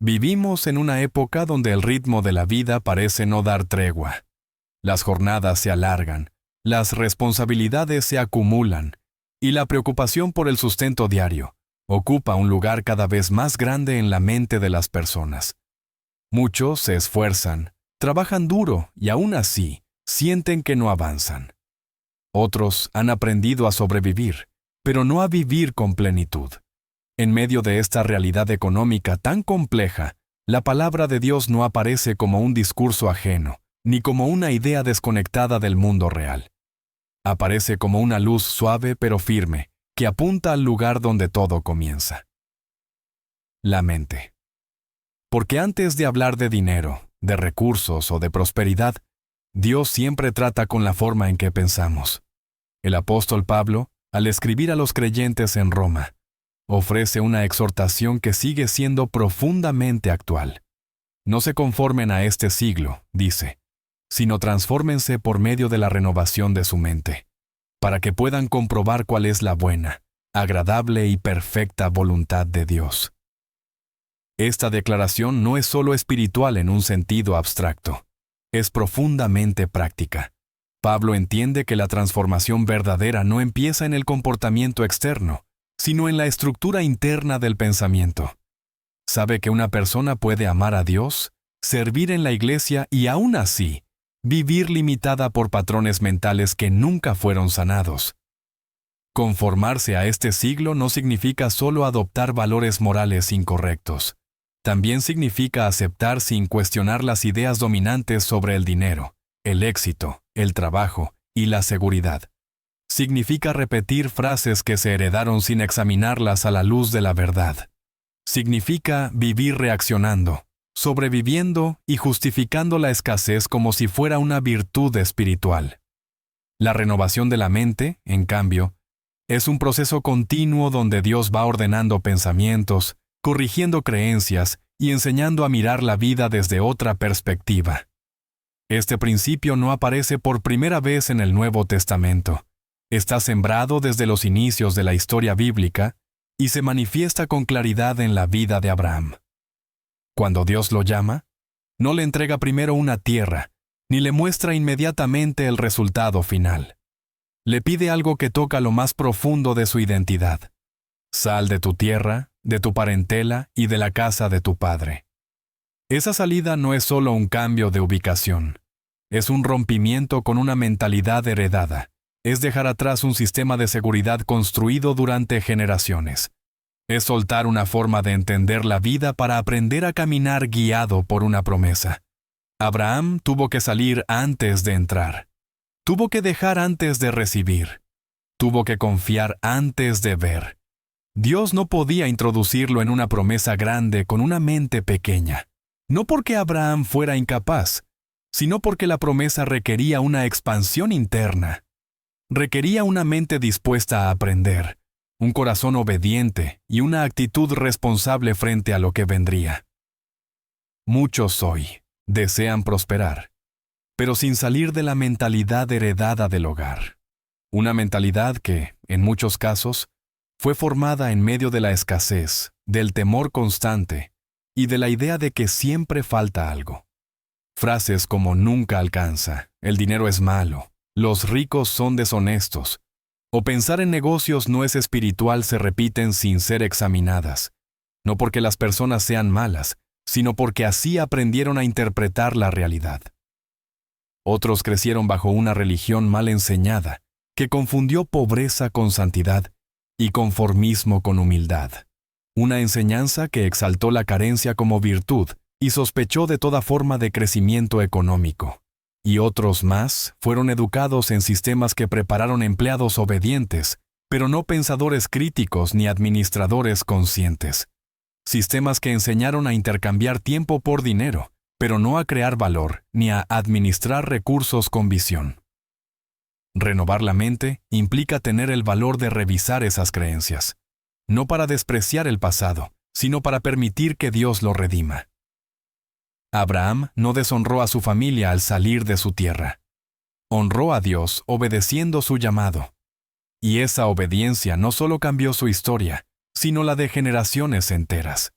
Vivimos en una época donde el ritmo de la vida parece no dar tregua. Las jornadas se alargan, las responsabilidades se acumulan, y la preocupación por el sustento diario ocupa un lugar cada vez más grande en la mente de las personas. Muchos se esfuerzan, trabajan duro y aún así sienten que no avanzan. Otros han aprendido a sobrevivir, pero no a vivir con plenitud. En medio de esta realidad económica tan compleja, la palabra de Dios no aparece como un discurso ajeno, ni como una idea desconectada del mundo real. Aparece como una luz suave pero firme, que apunta al lugar donde todo comienza. La mente. Porque antes de hablar de dinero, de recursos o de prosperidad, Dios siempre trata con la forma en que pensamos. El apóstol Pablo, al escribir a los creyentes en Roma, ofrece una exhortación que sigue siendo profundamente actual. No se conformen a este siglo, dice, sino transfórmense por medio de la renovación de su mente, para que puedan comprobar cuál es la buena, agradable y perfecta voluntad de Dios. Esta declaración no es solo espiritual en un sentido abstracto, es profundamente práctica. Pablo entiende que la transformación verdadera no empieza en el comportamiento externo, sino en la estructura interna del pensamiento. Sabe que una persona puede amar a Dios, servir en la iglesia y aún así, vivir limitada por patrones mentales que nunca fueron sanados. Conformarse a este siglo no significa solo adoptar valores morales incorrectos. También significa aceptar sin cuestionar las ideas dominantes sobre el dinero, el éxito, el trabajo y la seguridad. Significa repetir frases que se heredaron sin examinarlas a la luz de la verdad. Significa vivir reaccionando, sobreviviendo y justificando la escasez como si fuera una virtud espiritual. La renovación de la mente, en cambio, es un proceso continuo donde Dios va ordenando pensamientos, corrigiendo creencias y enseñando a mirar la vida desde otra perspectiva. Este principio no aparece por primera vez en el Nuevo Testamento. Está sembrado desde los inicios de la historia bíblica y se manifiesta con claridad en la vida de Abraham. Cuando Dios lo llama, no le entrega primero una tierra, ni le muestra inmediatamente el resultado final. Le pide algo que toca lo más profundo de su identidad. Sal de tu tierra, de tu parentela y de la casa de tu padre. Esa salida no es solo un cambio de ubicación. Es un rompimiento con una mentalidad heredada. Es dejar atrás un sistema de seguridad construido durante generaciones. Es soltar una forma de entender la vida para aprender a caminar guiado por una promesa. Abraham tuvo que salir antes de entrar. Tuvo que dejar antes de recibir. Tuvo que confiar antes de ver. Dios no podía introducirlo en una promesa grande con una mente pequeña. No porque Abraham fuera incapaz, sino porque la promesa requería una expansión interna. Requería una mente dispuesta a aprender, un corazón obediente y una actitud responsable frente a lo que vendría. Muchos hoy desean prosperar, pero sin salir de la mentalidad heredada del hogar. Una mentalidad que, en muchos casos, fue formada en medio de la escasez, del temor constante y de la idea de que siempre falta algo. Frases como nunca alcanza, el dinero es malo, los ricos son deshonestos, o pensar en negocios no es espiritual se repiten sin ser examinadas, no porque las personas sean malas, sino porque así aprendieron a interpretar la realidad. Otros crecieron bajo una religión mal enseñada, que confundió pobreza con santidad y conformismo con humildad. Una enseñanza que exaltó la carencia como virtud y sospechó de toda forma de crecimiento económico. Y otros más fueron educados en sistemas que prepararon empleados obedientes, pero no pensadores críticos ni administradores conscientes. Sistemas que enseñaron a intercambiar tiempo por dinero, pero no a crear valor ni a administrar recursos con visión. Renovar la mente implica tener el valor de revisar esas creencias, no para despreciar el pasado, sino para permitir que Dios lo redima. Abraham no deshonró a su familia al salir de su tierra. Honró a Dios obedeciendo su llamado. Y esa obediencia no solo cambió su historia, sino la de generaciones enteras.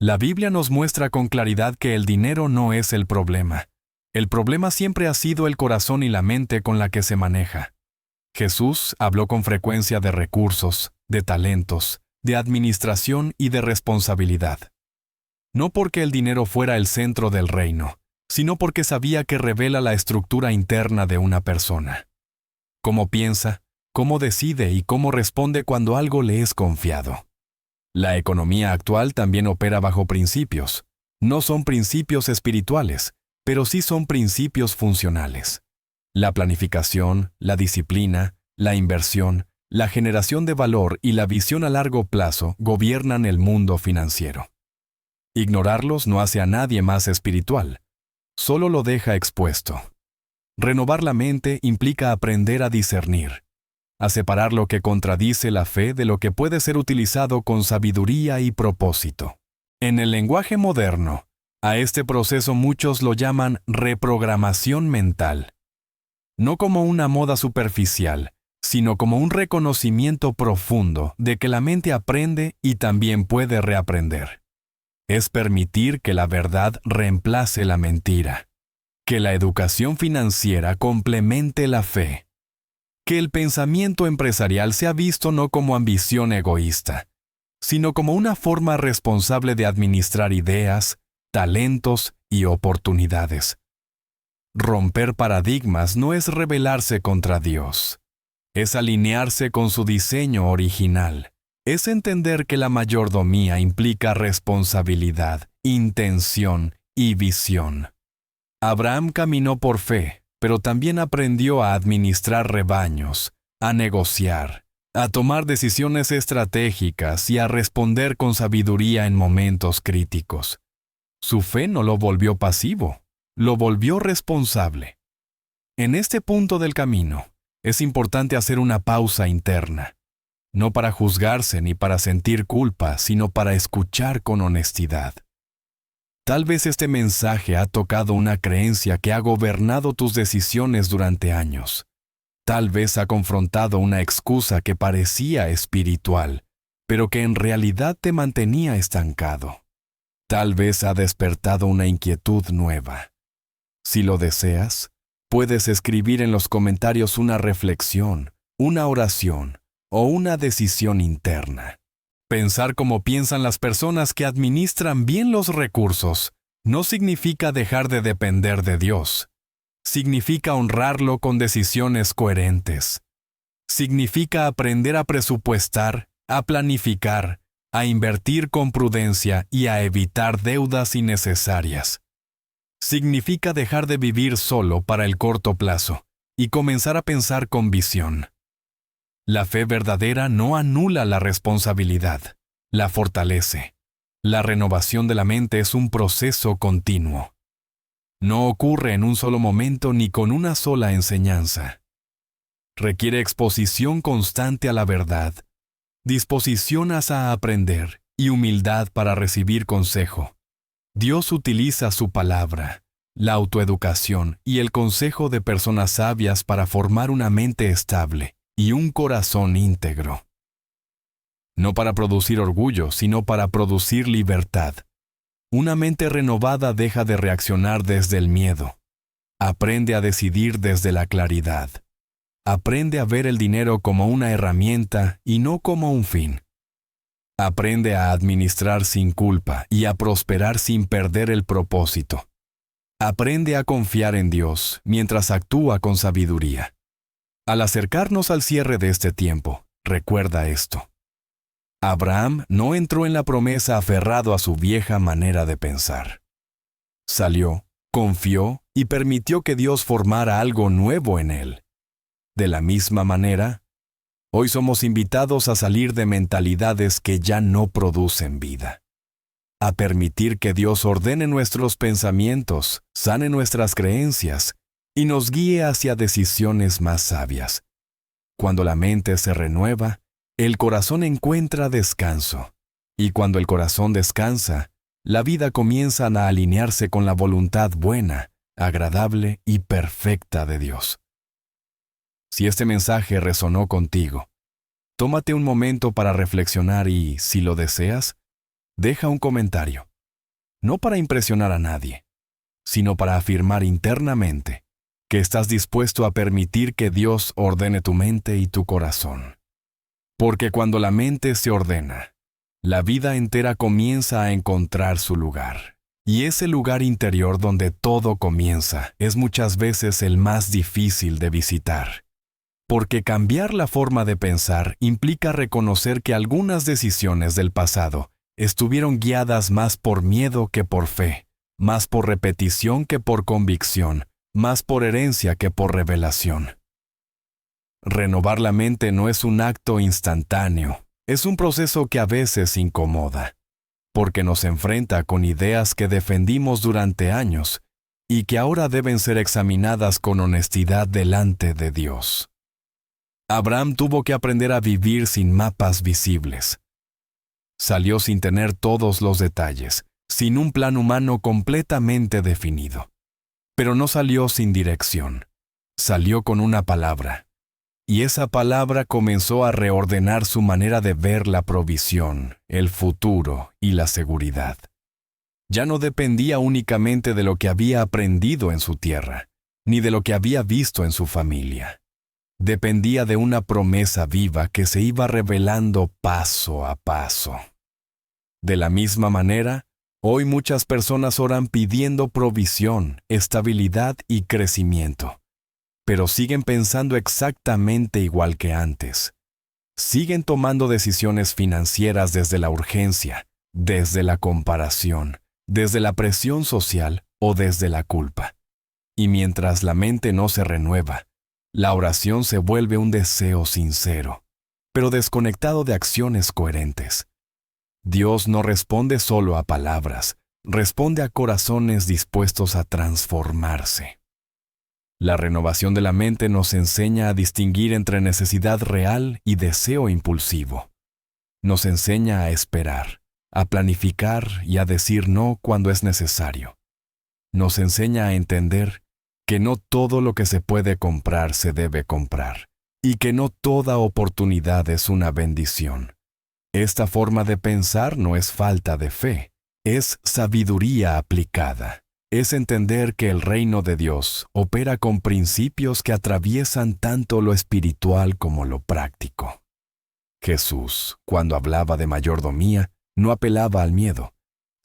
La Biblia nos muestra con claridad que el dinero no es el problema. El problema siempre ha sido el corazón y la mente con la que se maneja. Jesús habló con frecuencia de recursos, de talentos, de administración y de responsabilidad. No porque el dinero fuera el centro del reino, sino porque sabía que revela la estructura interna de una persona. Cómo piensa, cómo decide y cómo responde cuando algo le es confiado. La economía actual también opera bajo principios. No son principios espirituales, pero sí son principios funcionales. La planificación, la disciplina, la inversión, la generación de valor y la visión a largo plazo gobiernan el mundo financiero. Ignorarlos no hace a nadie más espiritual, solo lo deja expuesto. Renovar la mente implica aprender a discernir, a separar lo que contradice la fe de lo que puede ser utilizado con sabiduría y propósito. En el lenguaje moderno, a este proceso muchos lo llaman reprogramación mental. No como una moda superficial, sino como un reconocimiento profundo de que la mente aprende y también puede reaprender. Es permitir que la verdad reemplace la mentira, que la educación financiera complemente la fe, que el pensamiento empresarial sea visto no como ambición egoísta, sino como una forma responsable de administrar ideas, talentos y oportunidades. Romper paradigmas no es rebelarse contra Dios, es alinearse con su diseño original. Es entender que la mayordomía implica responsabilidad, intención y visión. Abraham caminó por fe, pero también aprendió a administrar rebaños, a negociar, a tomar decisiones estratégicas y a responder con sabiduría en momentos críticos. Su fe no lo volvió pasivo, lo volvió responsable. En este punto del camino, es importante hacer una pausa interna. No para juzgarse ni para sentir culpa, sino para escuchar con honestidad. Tal vez este mensaje ha tocado una creencia que ha gobernado tus decisiones durante años. Tal vez ha confrontado una excusa que parecía espiritual, pero que en realidad te mantenía estancado. Tal vez ha despertado una inquietud nueva. Si lo deseas, puedes escribir en los comentarios una reflexión, una oración, o una decisión interna. Pensar como piensan las personas que administran bien los recursos no significa dejar de depender de Dios. Significa honrarlo con decisiones coherentes. Significa aprender a presupuestar, a planificar, a invertir con prudencia y a evitar deudas innecesarias. Significa dejar de vivir solo para el corto plazo y comenzar a pensar con visión. La fe verdadera no anula la responsabilidad, la fortalece. La renovación de la mente es un proceso continuo. No ocurre en un solo momento ni con una sola enseñanza. Requiere exposición constante a la verdad, disposición a aprender y humildad para recibir consejo. Dios utiliza su palabra, la autoeducación y el consejo de personas sabias para formar una mente estable y un corazón íntegro. No para producir orgullo, sino para producir libertad. Una mente renovada deja de reaccionar desde el miedo. Aprende a decidir desde la claridad. Aprende a ver el dinero como una herramienta y no como un fin. Aprende a administrar sin culpa y a prosperar sin perder el propósito. Aprende a confiar en Dios mientras actúa con sabiduría. Al acercarnos al cierre de este tiempo, recuerda esto. Abraham no entró en la promesa aferrado a su vieja manera de pensar. Salió, confió y permitió que Dios formara algo nuevo en él. De la misma manera, hoy somos invitados a salir de mentalidades que ya no producen vida. A permitir que Dios ordene nuestros pensamientos, sane nuestras creencias y nos guíe hacia decisiones más sabias. Cuando la mente se renueva, el corazón encuentra descanso. Y cuando el corazón descansa, la vida comienza a alinearse con la voluntad buena, agradable y perfecta de Dios. Si este mensaje resonó contigo, tómate un momento para reflexionar y, si lo deseas, deja un comentario, no para impresionar a nadie, sino para afirmar internamente que estás dispuesto a permitir que Dios ordene tu mente y tu corazón. Porque cuando la mente se ordena, la vida entera comienza a encontrar su lugar. Y ese lugar interior donde todo comienza es muchas veces el más difícil de visitar. Porque cambiar la forma de pensar implica reconocer que algunas decisiones del pasado estuvieron guiadas más por miedo que por fe, más por repetición que por convicción, más por herencia que por revelación. Renovar la mente no es un acto instantáneo, es un proceso que a veces incomoda, porque nos enfrenta con ideas que defendimos durante años y que ahora deben ser examinadas con honestidad delante de Dios. Abraham tuvo que aprender a vivir sin mapas visibles. Salió sin tener todos los detalles, sin un plan humano completamente definido. Pero no salió sin dirección. Salió con una palabra. Y esa palabra comenzó a reordenar su manera de ver la provisión, el futuro y la seguridad. Ya no dependía únicamente de lo que había aprendido en su tierra, ni de lo que había visto en su familia. Dependía de una promesa viva que se iba revelando paso a paso. De la misma manera, hoy muchas personas oran pidiendo provisión, estabilidad y crecimiento, pero siguen pensando exactamente igual que antes. Siguen tomando decisiones financieras desde la urgencia, desde la comparación, desde la presión social o desde la culpa. Y mientras la mente no se renueva, la oración se vuelve un deseo sincero, pero desconectado de acciones coherentes. Dios no responde solo a palabras, responde a corazones dispuestos a transformarse. La renovación de la mente nos enseña a distinguir entre necesidad real y deseo impulsivo. Nos enseña a esperar, a planificar y a decir no cuando es necesario. Nos enseña a entender que no todo lo que se puede comprar se debe comprar, y que no toda oportunidad es una bendición. Esta forma de pensar no es falta de fe, es sabiduría aplicada. Es entender que el reino de Dios opera con principios que atraviesan tanto lo espiritual como lo práctico. Jesús, cuando hablaba de mayordomía, no apelaba al miedo,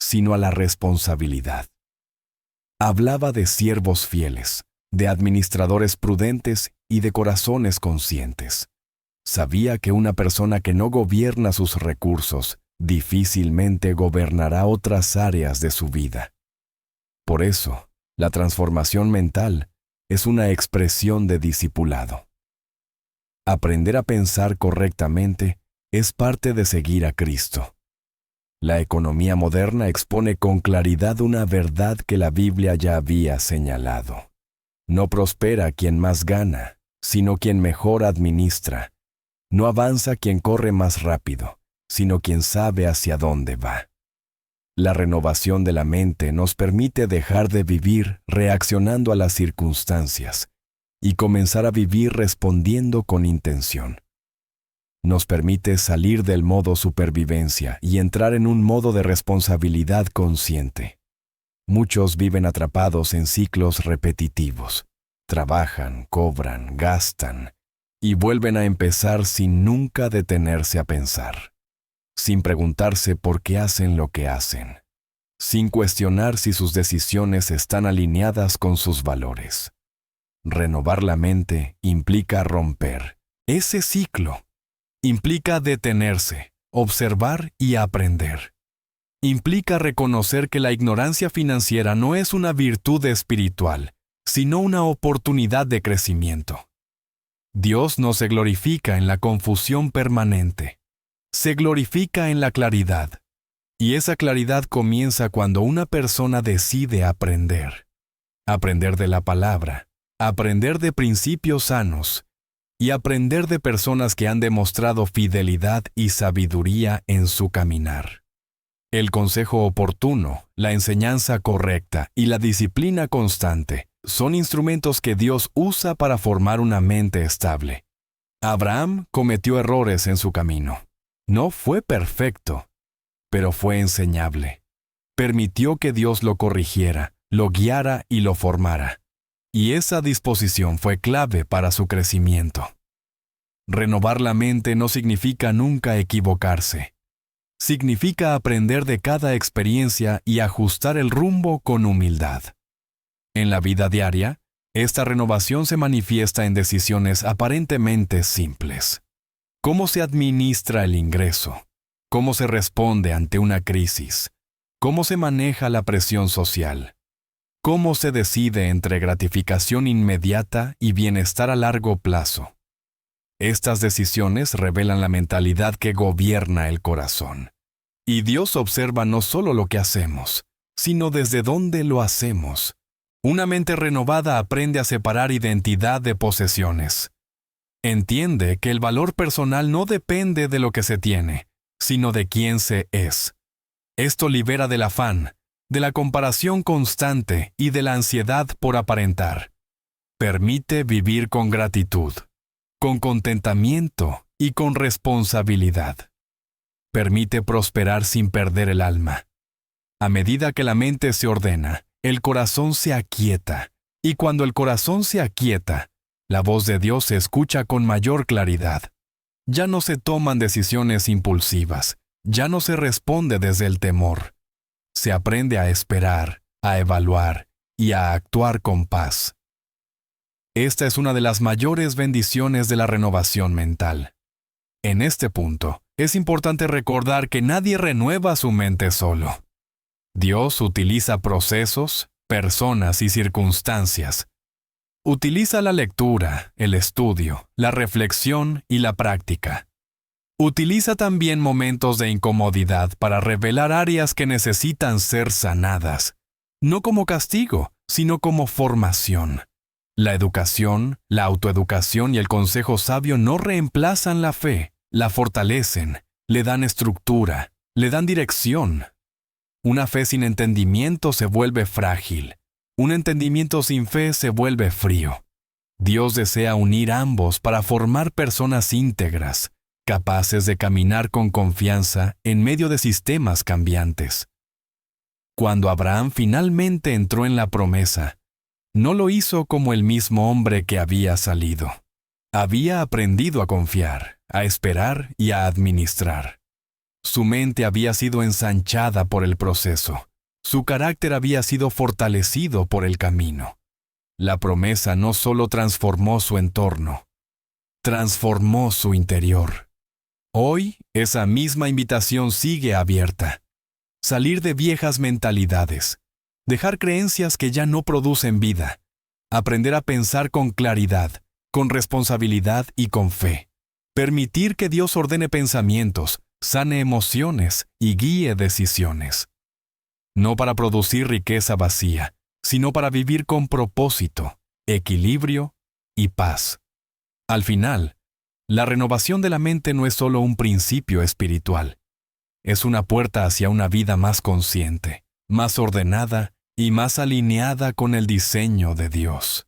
sino a la responsabilidad. Hablaba de siervos fieles, de administradores prudentes y de corazones conscientes. Sabía que una persona que no gobierna sus recursos difícilmente gobernará otras áreas de su vida. Por eso, la transformación mental es una expresión de discipulado. Aprender a pensar correctamente es parte de seguir a Cristo. La economía moderna expone con claridad una verdad que la Biblia ya había señalado. No prospera quien más gana, sino quien mejor administra. No avanza quien corre más rápido, sino quien sabe hacia dónde va. La renovación de la mente nos permite dejar de vivir reaccionando a las circunstancias y comenzar a vivir respondiendo con intención. Nos permite salir del modo supervivencia y entrar en un modo de responsabilidad consciente. Muchos viven atrapados en ciclos repetitivos. Trabajan, cobran, gastan y vuelven a empezar sin nunca detenerse a pensar, sin preguntarse por qué hacen lo que hacen, sin cuestionar si sus decisiones están alineadas con sus valores. Renovar la mente implica romper ese ciclo. Implica detenerse, observar y aprender. Implica reconocer que la ignorancia financiera no es una virtud espiritual, sino una oportunidad de crecimiento. Dios no se glorifica en la confusión permanente, se glorifica en la claridad. Y esa claridad comienza cuando una persona decide aprender. Aprender de la palabra, aprender de principios sanos, y aprender de personas que han demostrado fidelidad y sabiduría en su caminar. El consejo oportuno, la enseñanza correcta y la disciplina constante son instrumentos que Dios usa para formar una mente estable. Abraham cometió errores en su camino. No fue perfecto, pero fue enseñable. Permitió que Dios lo corrigiera, lo guiara y lo formara. Y esa disposición fue clave para su crecimiento. Renovar la mente no significa nunca equivocarse. Significa aprender de cada experiencia y ajustar el rumbo con humildad. En la vida diaria, esta renovación se manifiesta en decisiones aparentemente simples. ¿Cómo se administra el ingreso? ¿Cómo se responde ante una crisis? ¿Cómo se maneja la presión social? ¿Cómo se decide entre gratificación inmediata y bienestar a largo plazo? Estas decisiones revelan la mentalidad que gobierna el corazón. Y Dios observa no solo lo que hacemos, sino desde dónde lo hacemos. Una mente renovada aprende a separar identidad de posesiones. Entiende que el valor personal no depende de lo que se tiene, sino de quién se es. Esto libera del afán, de la comparación constante y de la ansiedad por aparentar. Permite vivir con gratitud, con contentamiento y con responsabilidad. Permite prosperar sin perder el alma. A medida que la mente se ordena, el corazón se aquieta, y cuando el corazón se aquieta, la voz de Dios se escucha con mayor claridad. Ya no se toman decisiones impulsivas, ya no se responde desde el temor. Se aprende a esperar, a evaluar y a actuar con paz. Esta es una de las mayores bendiciones de la renovación mental. En este punto, es importante recordar que nadie renueva su mente solo. Dios utiliza procesos, personas y circunstancias. Utiliza la lectura, el estudio, la reflexión y la práctica. Utiliza también momentos de incomodidad para revelar áreas que necesitan ser sanadas, no como castigo, sino como formación. La educación, la autoeducación y el consejo sabio no reemplazan la fe, la fortalecen, le dan estructura, le dan dirección. Una fe sin entendimiento se vuelve frágil. Un entendimiento sin fe se vuelve frío. Dios desea unir ambos para formar personas íntegras, capaces de caminar con confianza en medio de sistemas cambiantes. Cuando Abraham finalmente entró en la promesa, no lo hizo como el mismo hombre que había salido. Había aprendido a confiar, a esperar y a administrar. Su mente había sido ensanchada por el proceso. Su carácter había sido fortalecido por el camino. La promesa no solo transformó su entorno, transformó su interior. Hoy, esa misma invitación sigue abierta. Salir de viejas mentalidades, dejar creencias que ya no producen vida, aprender a pensar con claridad, con responsabilidad y con fe. Permitir que Dios ordene pensamientos, sane emociones y guíe decisiones. No para producir riqueza vacía, sino para vivir con propósito, equilibrio y paz. Al final, la renovación de la mente no es solo un principio espiritual. Es una puerta hacia una vida más consciente, más ordenada y más alineada con el diseño de Dios.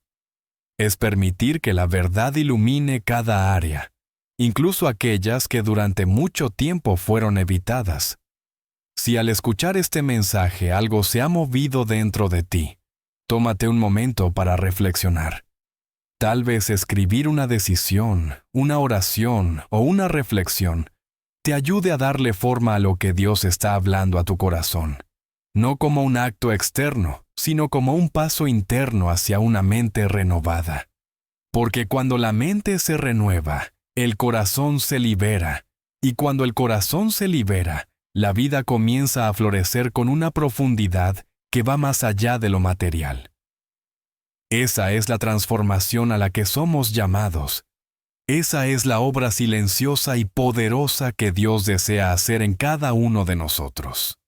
Es permitir que la verdad ilumine cada área, incluso aquellas que durante mucho tiempo fueron evitadas. Si al escuchar este mensaje algo se ha movido dentro de ti, tómate un momento para reflexionar. Tal vez escribir una decisión, una oración o una reflexión te ayude a darle forma a lo que Dios está hablando a tu corazón, no como un acto externo, sino como un paso interno hacia una mente renovada. Porque cuando la mente se renueva, el corazón se libera, y cuando el corazón se libera, la vida comienza a florecer con una profundidad que va más allá de lo material. Esa es la transformación a la que somos llamados. Esa es la obra silenciosa y poderosa que Dios desea hacer en cada uno de nosotros.